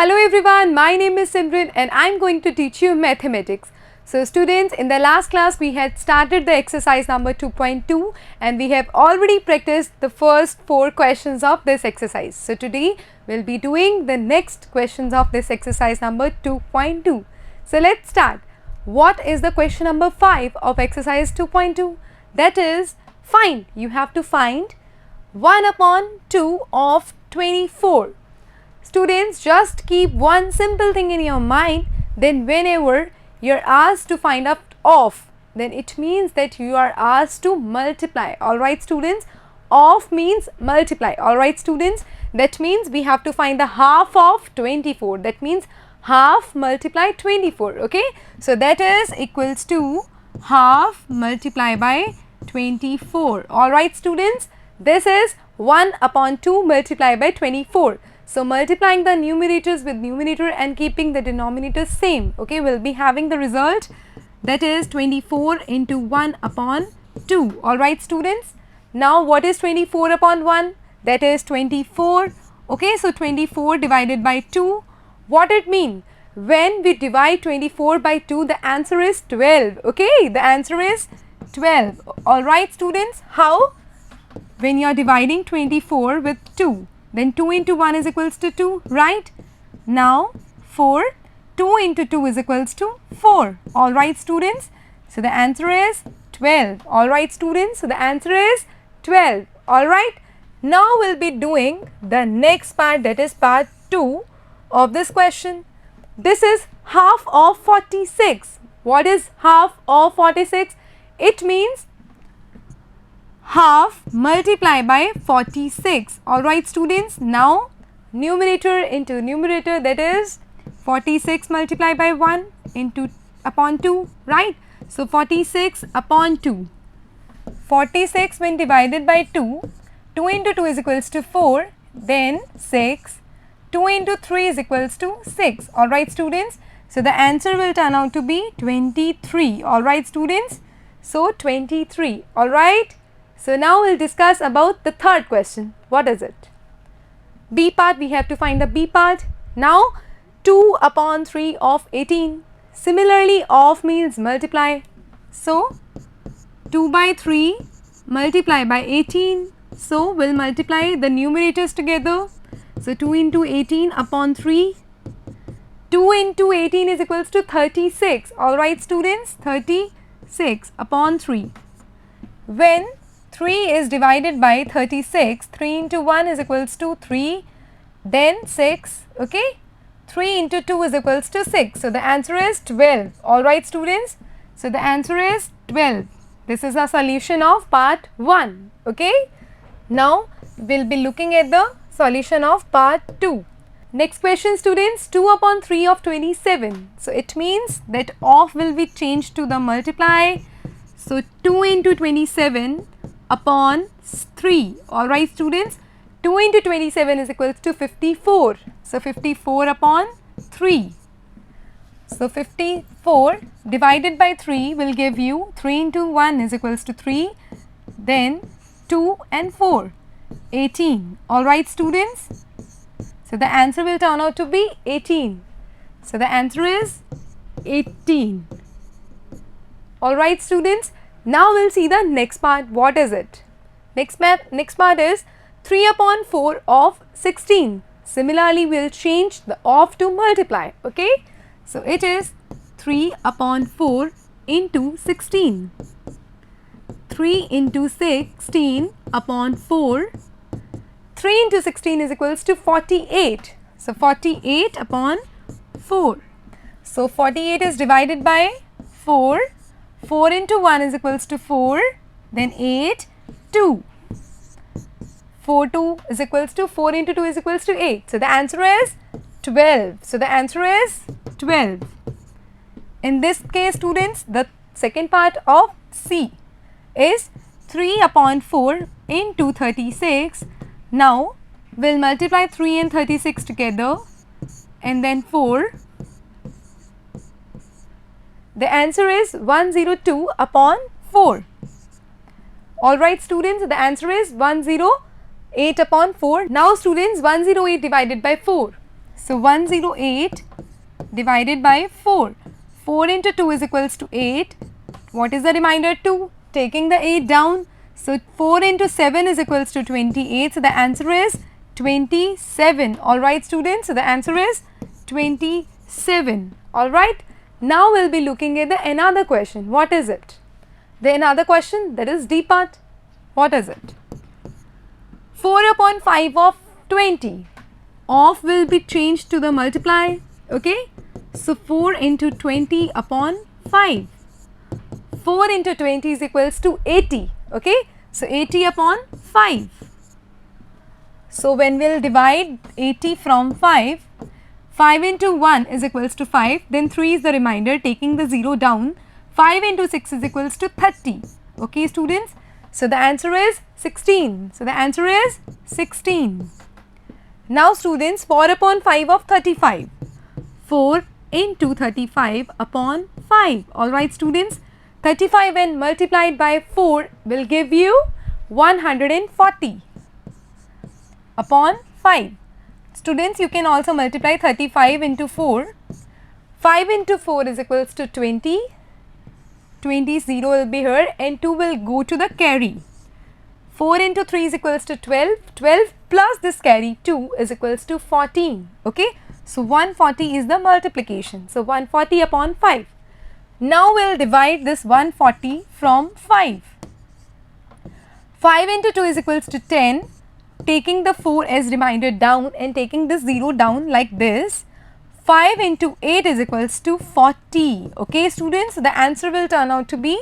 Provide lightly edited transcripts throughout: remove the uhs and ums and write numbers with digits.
Hello everyone, my name is Simran and I am going to teach you mathematics. So students, in the last class we had started the exercise number 2.2 and we have already practiced the first 4 questions of this exercise. So today we will be doing the next questions of this exercise number 2.2. So let's start. What is the question number 5 of exercise 2.2? That is, find. You have to find 1 upon 2 of 24. Students, just keep one simple thing in your mind, then whenever you are asked to find out of, then it means that you are asked to multiply. Alright students, of means multiply. Alright students, that means we have to find the half of 24. That means half multiply 24. Okay, so that is equals to half multiply by 24. Alright students, this is 1 upon 2 multiply by 24. So multiplying the numerators with numerator and keeping the denominator same, okay, we'll be having the result, that is 24 into 1 upon 2. Alright students, now what is 24 upon 1? That is 24. Okay, so 24 divided by 2, what it mean? When we divide 24 by 2, the answer is 12. Okay, the answer is 12. Alright students, how? When you are dividing 24 with 2, then 2 into 1 is equals to 2, right? Now 4, 2 into 2 is equals to 4. Alright students, so the answer is 12. Alright students, so the answer is 12. Alright, now we will be doing the next part, that is part 2 of this question. This is half of 46. What is half of 46? It means half multiply by 46. Alright students, now numerator into numerator, that is 46 multiply by 1 into upon 2, right? So 46 upon 2. 46 when divided by 2, 2 into 2 is equals to 4, then 6, 2 into 3 is equals to 6. Alright students, so the answer will turn out to be 23. Alright students, so 23. Alright. So now we will discuss about the third question. What is it? B part, we have to find the B part. Now 2 upon 3 of 18. Similarly, of means multiply. So 2 by 3 multiply by 18. So we will multiply the numerators together. So 2 into 18 upon 3. 2 into 18 is equals to 36. Alright students, 36 upon 3. When 3 is divided by 36, 3 into 1 is equals to 3, then 6, okay, 3 into 2 is equals to 6, so the answer is 12. Alright students, so the answer is 12. This is a solution of part 1, okay. Now we will be looking at the solution of part 2. Next question students, 2 upon 3 of 27, so it means that of will be changed to the multiply, so 2 into 27 upon 3. Alright students, 2 into 27 is equals to 54. So 54 upon 3. So 54 divided by 3 will give you 3 into 1 is equals to 3. Then 2 and 4, 18. Alright students, so the answer will turn out to be 18. So the answer is 18. Alright students, now we will see the next part. What is it? Next part is 3 upon 4 of 16. Similarly, we will change the of to multiply. Okay. So it is 3 upon 4 into 16. 3 into 16 upon 4. 3 into 16 is equals to 48. So 48 upon 4. So 48 is divided by 4. 4 into 1 is equals to 4, then 8, 2. 4 2 is equals to 4 into 2 is equals to 8. So the answer is 12. So the answer is 12. In this case students, the second part of C is 3 upon 4 into 36. Now we will multiply 3 and 36 together and then 4. The answer is 102 upon 4. Alright students, the answer is 108 upon 4. Now students, 108 divided by 4. So 108 divided by 4. 4 into 2 is equals to 8. What is the remainder? 2. Taking the 8 down. So 4 into 7 is equals to 28. So the answer is 27. Alright students, so the answer is 27. Alright. Now we will be looking at the another question. What is it? The another question, that is D part. What is it? 4 upon 5 of 20. Of will be changed to the multiply. Okay. So 4 into 20 upon 5. 4 into 20 is equals to 80. Okay. So 80 upon 5. So when we will divide 80 from 5, 5 into 1 is equals to 5, then 3 is the remainder, taking the 0 down. 5 into 6 is equals to 30. Okay students. So the answer is 16. So the answer is 16. Now students, 4 upon 5 of 35. 4 into 35 upon 5. Alright students, 35 when multiplied by 4 will give you 140 upon 5. Students, you can also multiply 35 into 4. 5 into 4 is equals to 20. 20, 0 will be here and 2 will go to the carry. 4 into 3 is equals to 12. 12 plus this carry 2 is equals to 14. Okay. So 140 is the multiplication. So 140 upon 5. Now we will divide this 140 from 5. 5 into 2 is equals to 10. Taking the 4 as remainder down and taking this 0 down like this. 5 into 8 is equals to 40. Okay students, the answer will turn out to be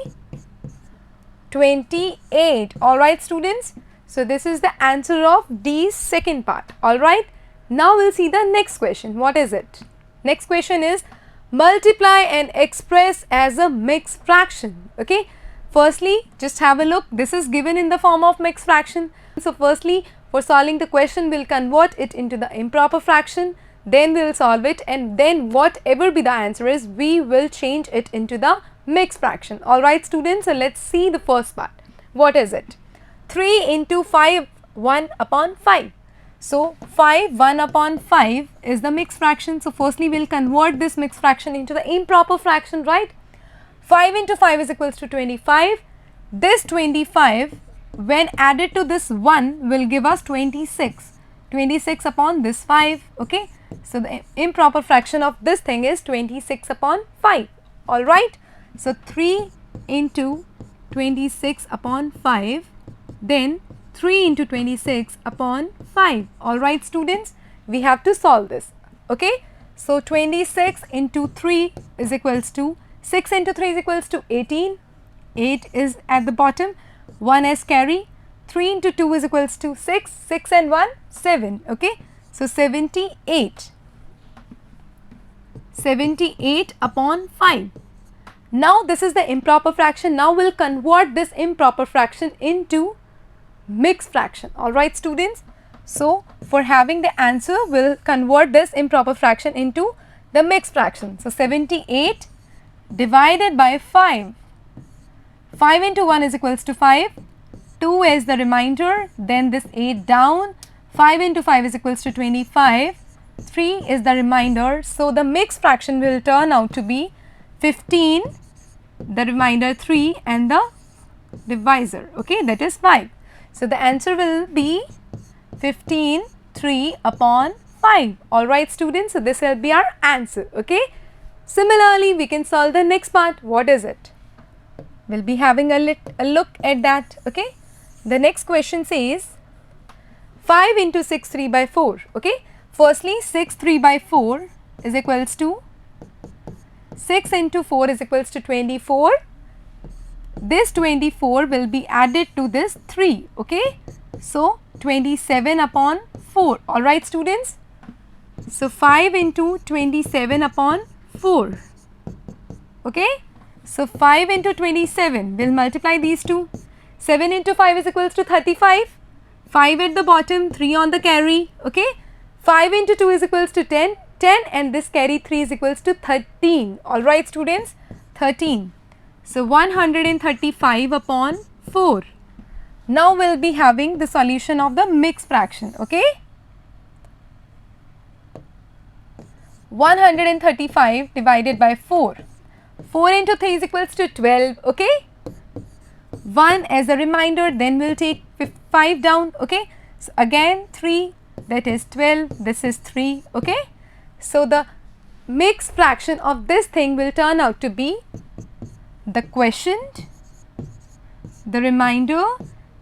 28. Alright students, so this is the answer of D's second part. Alright, now we will see the next question. What is it? Next question is multiply and express as a mixed fraction. Okay, firstly just have a look. This is given in the form of mixed fraction. So firstly, for solving the question, we will convert it into the improper fraction, then we will solve it, and then whatever be the answer is, we will change it into the mixed fraction. Alright students, so let us see the first part. What is it? 3 into 5, 1 upon 5. So 5, 1 upon 5 is the mixed fraction. So firstly, we will convert this mixed fraction into the improper fraction, right? 5 into 5 is equals to 25. This 25 when added to this 1 will give us 26. 26 upon this 5. Okay. So the improper fraction of this thing is 26 upon 5. Alright. So 3 into 26 upon 5, then 3 into 26 upon 5. Alright students, we have to solve this. Okay. So 26 into 3 is equals to 6 into 3 is equals to 18. 8 is at the bottom. 1 as carry. 3 into 2 is equals to 6. 6 and 1, 7. Okay. So 78. 78 upon 5. Now this is the improper fraction. Now we'll convert this improper fraction into mixed fraction. Alright students. So for having the answer, we'll convert this improper fraction into the mixed fraction. So 78 divided by 5. 5 into 1 is equals to 5. 2 is the remainder, then this 8 down. 5 into 5 is equals to 25. 3 is the remainder. So the mixed fraction will turn out to be 15, the remainder 3 and the divisor. Okay, that is 5. So the answer will be 15, 3 upon 5. Alright students, so this will be our answer. Okay. Similarly, we can solve the next part. What is it? We'll be having a look at that. Okay. The next question says 5 into 6 3 by 4. Okay. Firstly, 6 3 by 4 is equals to 6 into 4 is equals to 24. This 24 will be added to this 3. Okay. So 27 upon 4. Alright students. So 5 into 27 upon 4. Okay. So 5 into 27, we'll multiply these two. 7 into 5 is equals to 35. 5 at the bottom, 3 on the carry. Okay. 5 into 2 is equals to 10. 10 and this carry 3 is equals to 13. Alright students, 13. So 135 upon 4. Now we'll be having the solution of the mixed fraction. Okay. 135 divided by 4. 4 into 3 is equals to 12, okay? 1 as a reminder, then we'll take 5 down, okay? So again 3, that is 12, this is 3, okay? So the mixed fraction of this thing will turn out to be the quotient, the remainder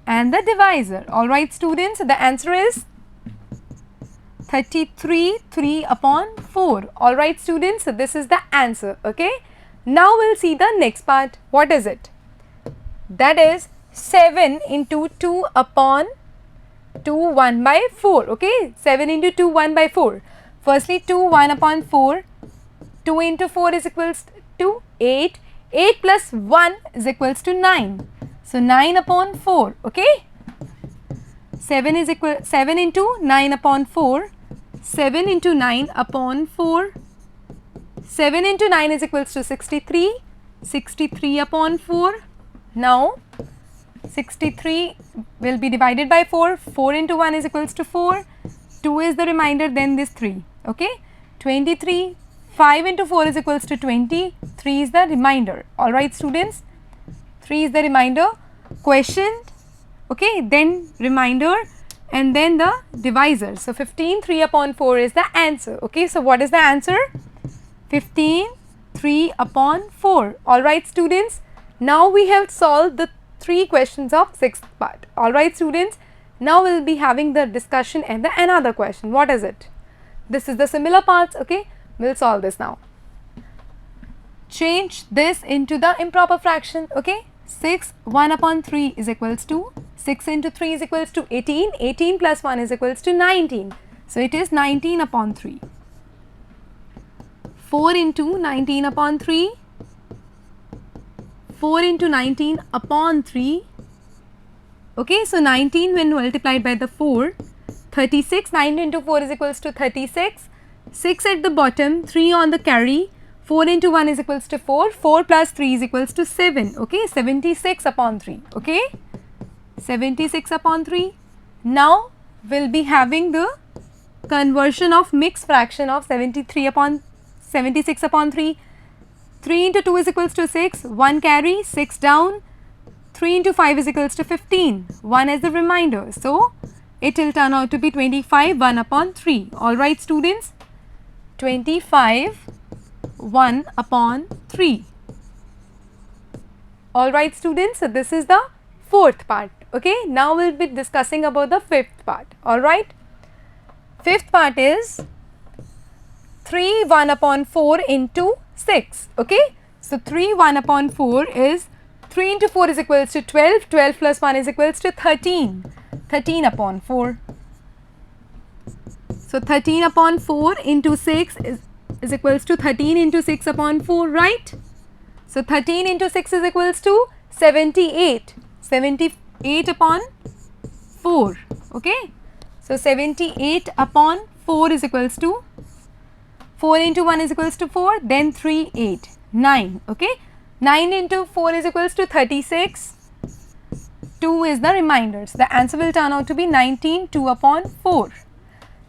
and the divisor. Alright students, the answer is 33 3 upon 4. Alright students, so this is the answer, okay? Now we'll see the next part. What is it? That is 7 into 2 upon 2 1 by 4, okay? 7 into 2 1 by 4. Firstly 2 1 upon 4, 2 into 4 is equals to 8, 8 plus 1 is equals to 9. So 9 upon 4, okay? 7 into 9 upon 4, 7 into 9 upon 4, 7 into 9 is equals to 63, 63 upon 4. Now 63 will be divided by 4, 4 into 1 is equals to 4, 2 is the remainder, then this 3, okay? 23, 5 into 4 is equals to 20, 3 is the remainder. Alright students, 3 is the remainder, quotient, okay, then remainder and then the divisor. So 15 3 upon 4 is the answer, okay? So what is the answer? 15 3 upon 4. Alright students, now we have solved the 3 questions of 6th part. Alright students, now we will be having the discussion and the another question. What is it? This is the similar parts, okay? We will solve this now. Change this into the improper fraction, okay? 6 1 upon 3 is equals to 6 into 3 is equals to 18, 18 plus 1 is equals to 19. So it is 19 upon 3. 4 into 19 upon 3, 4 into 19 upon 3, okay? So 19 when multiplied by the 4, 36, 9 into 4 is equals to 36, 6 at the bottom, 3 on the carry, 4 into 1 is equals to 4, 4 plus 3 is equals to 7, okay? 76 upon 3, okay? 76 upon 3. Now we'll be having the conversion of mixed fraction of 76 upon 3. 3 into 2 is equals to 6, 1 carry, 6 down, 3 into 5 is equals to 15, 1 as the remainder. So it will turn out to be 25 1 upon 3. Alright students, 25 1 upon 3. Alright students, so this is the 4th part, okay? Now we will be discussing about the 5th part, alright? 5th part is 3 1 upon 4 into 6, okay? So 3 1 upon 4 is 3 into 4 is equals to 12, 12 plus 1 is equals to 13, 13 upon 4. So 13 upon 4 into 6 is equals to 13 into 6 upon 4, right? So 13 into 6 is equals to 78, 78 upon 4, okay? So 78 upon 4 is equals to 4 into 1 is equals to 4, then 3, 8, 9, okay? 9 into 4 is equals to 36, 2 is the remainder. So the answer will turn out to be 19, 2 upon 4.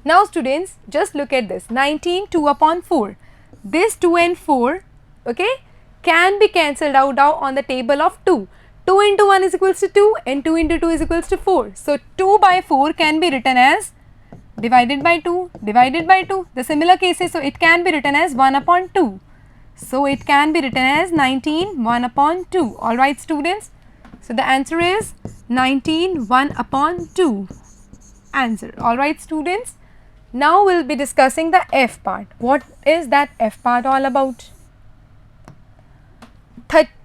Now students, just look at this, 19, 2 upon 4. This 2 and 4, okay, can be cancelled out now on the table of 2. 2 into 1 is equals to 2 and 2 into 2 is equals to 4. So 2 by 4 can be written as divided by 2, divided by 2. The similar cases, so it can be written as 1 upon 2. So it can be written as 19, 1 upon 2. Alright students. So the answer is 19, 1 upon 2. Answer. Alright students. Now we will be discussing the F part. What is that F part all about?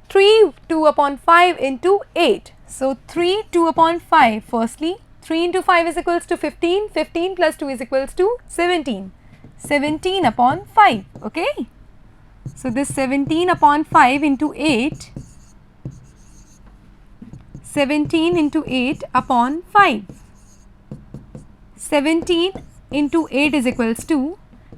3 2 upon 5 into 8. So 3 2 upon 5. Firstly, 3 into 5 is equals to 15, 15 plus 2 is equals to 17, 17 upon 5, okay? So this 17 upon 5 into 8, 17 into 8 upon 5, 17 into 8 is equals to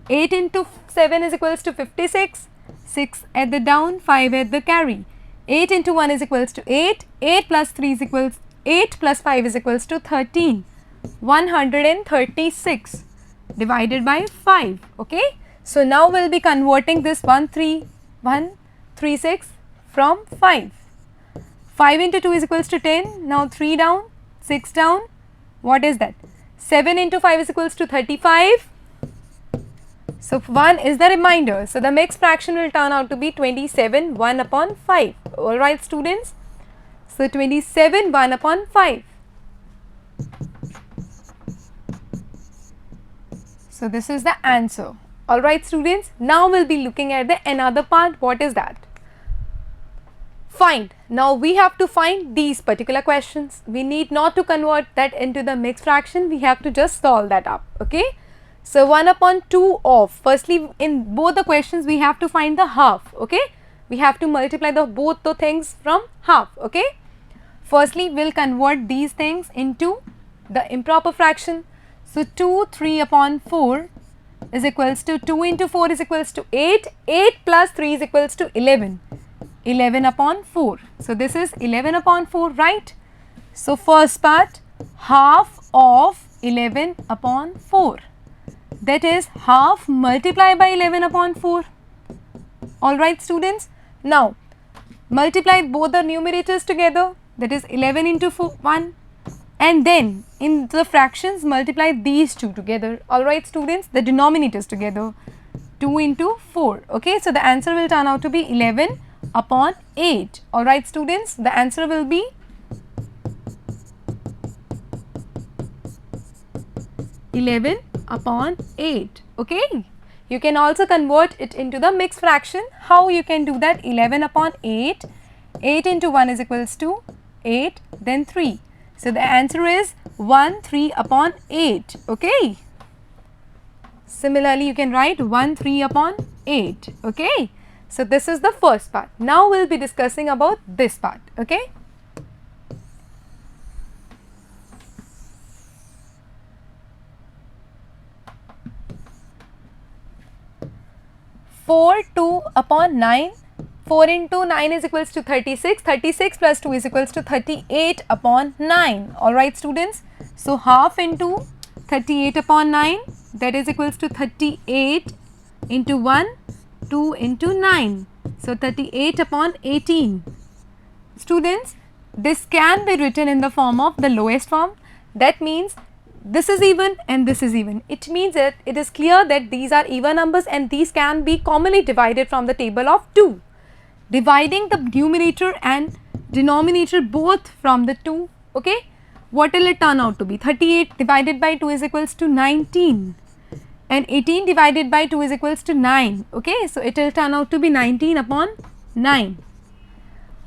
8 into 7 is equals to 56, 6 at the down, 5 at the carry. 8 into 1 is equals to 8, 8 plus 3 is equals 8 plus 5 is equals to 13, 136 divided by 5, okay? So now we'll be converting this 136 from 5. 5 into 2 is equals to 10. Now 3 down, 6 down. What is that? 7 into 5 is equals to 35. So 1 is the remainder. So the mixed fraction will turn out to be 27 1 upon 5. Alright students. So 27 1 upon 5. So this is the answer. Alright students. Now we'll be looking at the another part. What is that? Find. Now we have to find these particular questions. We need not to convert that into the mixed fraction. We have to just solve that up. Okay. So 1 upon 2 of, firstly in both the questions we have to find the half. Okay. We have to multiply both the things from half. Okay. Firstly we'll convert these things into the improper fraction. So 2 3 upon 4 is equals to 2 into 4 is equals to 8. 8 plus 3 is equals to 11. 11 upon 4. So this is 11 upon 4, right? So first part, half of 11 upon 4. That is half multiplied by 11 upon 4. Alright students. Now multiply both the numerators together. That is 11 into 1. And then in the fractions multiply these two together. Alright students. The denominators together. 2 into 4. Okay. So the answer will turn out to be 11 upon 8. Alright students, the answer will be 11 upon 8. Okay. You can also convert it into the mixed fraction. How you can do that? 11 upon 8. 8 into 1 is equals to 8, then 3. So the answer is 1 3 upon 8. Okay. Similarly, you can write 1 3 upon 8. Okay. So this is the first part. Now we'll be discussing about this part. Okay. Four 2 upon 9. 4 into 9 is equals to 36. 36 plus 2 is equals to 38 upon 9. Alright students. So half into 38 upon 9, that is equals to 38 into 1. 2 into 9. So 38 upon 18. Students, this can be written in the form of the lowest form. That means this is even and this is even. It means that it is clear that these are even numbers and these can be commonly divided from the table of 2. Dividing the numerator and denominator both from the 2. Okay. What will it turn out to be? 38 divided by 2 is equals to 19. And 18 divided by 2 is equals to 9. Okay. So it will turn out to be 19 upon 9.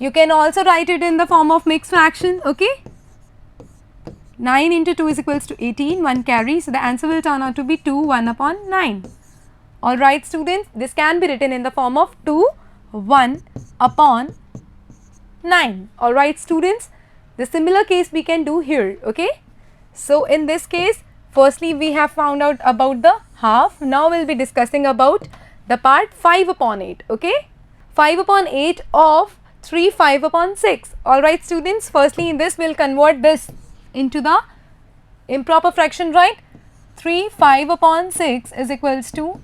You can also write it in the form of mixed fraction. Okay. 9 into 2 is equals to 18. 1 carry. So the answer will turn out to be 2 1 upon 9. Alright students. This can be written in the form of 2 1 upon 9. Alright students. The similar case we can do here. Okay. So in this case, firstly we have found out about the half. Now we will be discussing about the part 5 upon 8. Okay. 5 upon 8 of 3 5 upon 6. Alright students, firstly in this we will convert this into the improper fraction, right. 3 5 upon 6 is equals to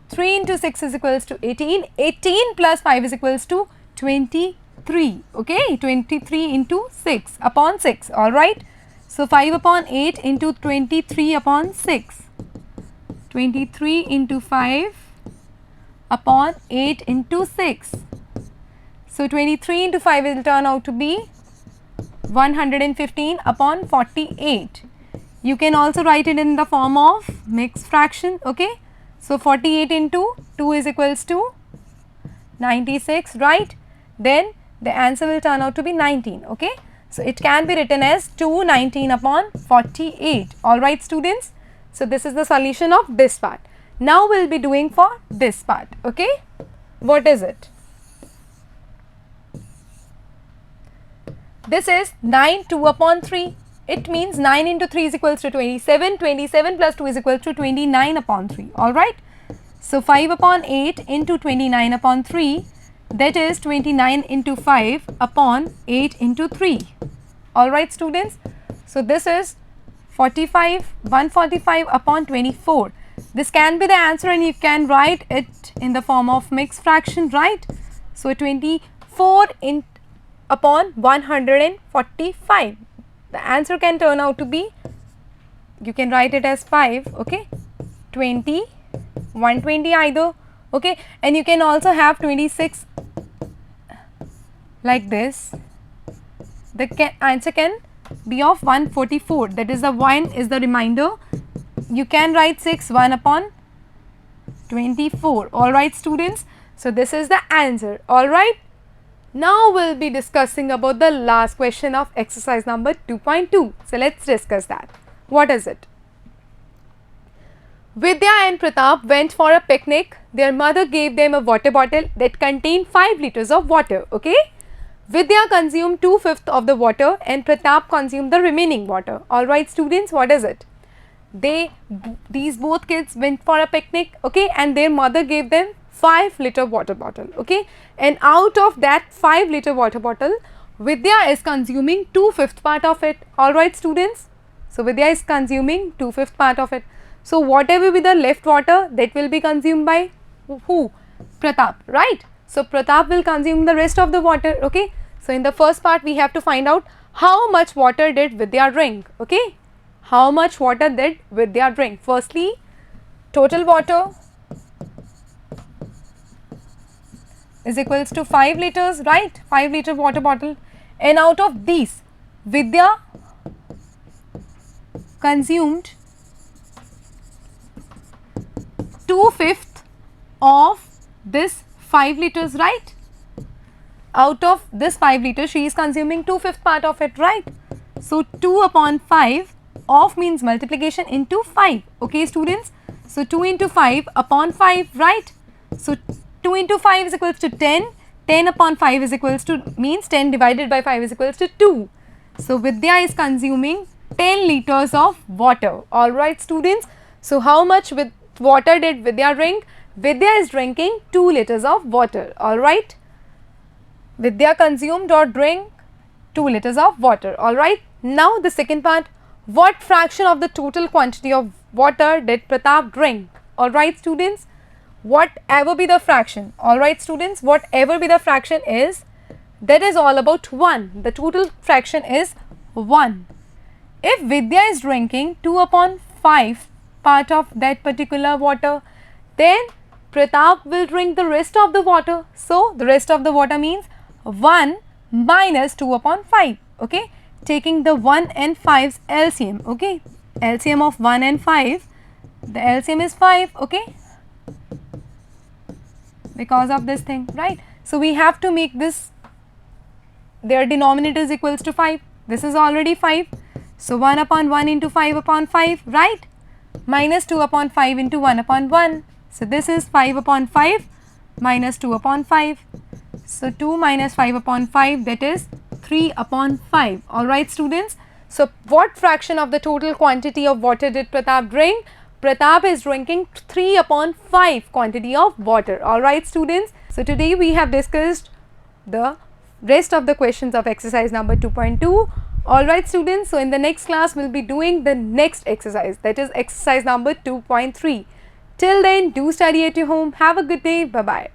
3 into 6 is equals to 18. 18 plus 5 is equals to 23. Okay. 23 into 6 upon 6. Alright. So 5 upon 8 into 23 upon 6. 23 into 5 upon 8 into 6. So 23 into 5 will turn out to be 115 upon 48. You can also write it in the form of mixed fraction. Okay. So 48 into 2 is equals to 96, right. Then the answer will turn out to be 19. Okay. So it can be written as 219 upon 48. Alright students. So this is the solution of this part. Now we will be doing for this part. Okay. What is it? This is 9 2 upon 3. It means 9 into 3 is equals to 27. 27 plus 2 is equals to 29 upon 3. Alright. So 5 upon 8 into 29 upon 3, that is 29 into 5 upon 8 into 3. Alright students. So this is 45, 145 upon 24. This can be the answer and you can write it in the form of mixed fraction, right? So 24 upon 145. The answer can turn out to be, you can write it as 5, okay, 20, 120 either, okay, and you can also have 26 like this. The answer can be of 144, that is the 1 is the remainder. You can write 6, 1 upon 24, alright students. So this is the answer, alright. Now we will be discussing about the last question of exercise number 2.2. So let's discuss that. What is it? Vidya and Pratap went for a picnic. Their mother gave them a water bottle that contained 5 liters of water, okay. Vidya consumed 2/5 of the water and Pratap consumed the remaining water. Alright students, what is it? These both kids went for a picnic, okay, and their mother gave them 5-liter water bottle, okay, and out of that 5-liter water bottle, Vidya is consuming 2/5 part of it. Alright students, so Vidya is consuming 2/5 part of it. So whatever be the left water, that will be consumed by who? Pratap, right? So Pratap will consume the rest of the water, okay. So in the first part we have to find out how much water did Vidya drink, okay. How much water did Vidya drink? Firstly, total water is equals to 5 liters, right? 5-liter water bottle, and out of these, Vidya consumed 2/5 of this 5 liters, right? Out of this 5 liters, she is consuming 2/5 part of it, right? So 2 upon 5 of means multiplication into 5, okay students. So 2 into 5 upon 5, right? So 2 into 5 is equals to 10, 10 upon 5 is equals to, means 10 divided by 5 is equals to 2. So Vidya is consuming 10 liters of water, alright students. So how much with water did Vidya drink? Vidya is drinking 2 liters of water, alright. Vidya consumed or drank 2 liters of water, alright. Now the second part, what fraction of the total quantity of water did Pratap drink? Alright students, whatever be the fraction, alright students, whatever be the fraction is, that is all about 1. The total fraction is 1. If Vidya is drinking 2 upon 5 part of that particular water, then Pratap will drink the rest of the water. So the rest of the water means 1 minus 2 upon 5, okay, taking the 1 and 5's LCM, okay, LCM of 1 and 5, the LCM is 5, okay, because of this thing, right. So we have to make this, their denominator is equals to 5, this is already 5, so 1 upon 1 into 5 upon 5, right, minus 2 upon 5 into 1 upon 1, so this is 5 upon 5 minus 2 upon 5. So 2 minus 5 upon 5, that is 3 upon 5, alright students. So what fraction of the total quantity of water did Pratap drink? Pratap is drinking 3 upon 5 quantity of water, alright students. So today we have discussed the rest of the questions of exercise number 2.2, alright students. So in the next class we will be doing the next exercise, that is exercise number 2.3. Till then, do study at your home. Have a good day. Bye-bye.